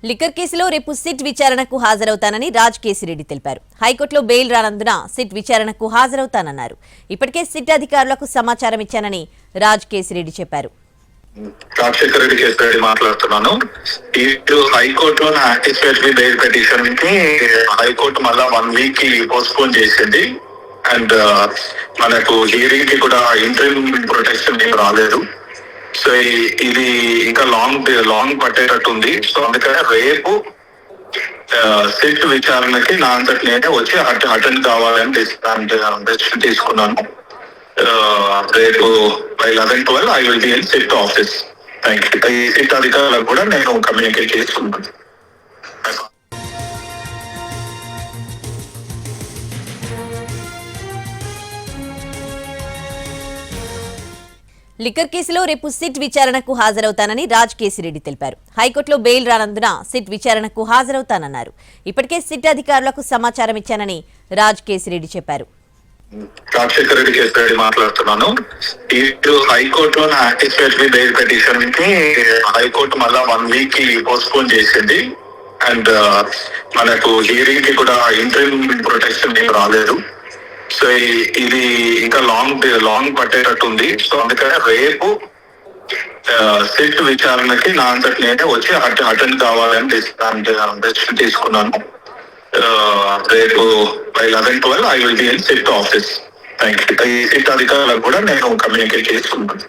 Liquor కేసులో రేపు SIT విచారణకు హాజరవుతానని రాజ్ కేసిరెడ్డి తెలిపారు. హైకోర్టులో బెయిల్ రానందున సిట్ విచారణకు హాజరవుతానన్నారు. ఇప్పటికే సిట్ అధికారులకు సమాచారం ఇచ్చానని రాజ్ కేసిరెడ్డి చెప్పారు. రాజశేఖర రెడ్డి కేసిరెడ్డి మాట్లాడుతున్నాను. ఇటు హైకోర్టులో యాంటిసిపేటరీ బెయిల్ పిటిషన్ కి హైకోర్టు మళ్ళా 1 వీక్ కి పోస్ట్పోన్ చేసింది. అండ్ మనకు హియరింగ్ కి కూడా ఇంటరిమ్ ప్రొటెక్షన్ ఏం రాలేదు. సో ఇది ఇంకా లాంగ్ పట్టేటట్టు ఉంది. సో అందుకని రేపు సిట్ విచారణకి నా అంతటి నేనే వచ్చి అటెండ్ కావాలని డెసిషన్ తీసుకున్నాను. రేపు by 11-12 I will be in SIT office. Thank you. ఈ సిట్ అధికారులకు కూడా నేను కమ్యూనికేట్ చేసుకున్నాను. లిక్కర్ కేసులో రేపు సిట్ విచారణకు హాజరవుతానని రాజ్ కేసిరెడ్డి తెలిపారు. హైకోర్టులో బెయిల్ రానందున సిట్ విచారణకు హాజరవుతానన్నారు. ఇప్పటికే సిట్ అధికారులకు సమాచారం ఇచ్చానని రాజ్ కేసిరెడ్డి చెప్పారు. రాజశేఖర రెడ్డి కేసిరెడ్డి మాట్లాడుతున్నాను. ఇటు హైకోర్టులో యాంటిసిపేటరీ బెయిల్ పిటిషన్ కి హైకోర్టు మళ్ళా 1 వీక్ కి పోస్ట్పోన్ చేసింది. అండ్ మనకు హియరింగ్ కి కూడా ఇంటరిమ్ ప్రొటెక్షన్ ఏం రాలేదు. సో ఇది ఇంకా లాంగ్ పట్టేటట్టు ఉంది. సో అందుకని రేపు సిట్ విచారణకి నా అంతటి నేనే వచ్చి అటెండ్ కావాలని డెసిషన్ తీసుకున్నాను. రేపు by 11-12 I will be in SIT office. Thank you. ఈ సిట్ అధికారులకు కూడా నేను కమ్యూనికేట్ చేసుకున్నాను.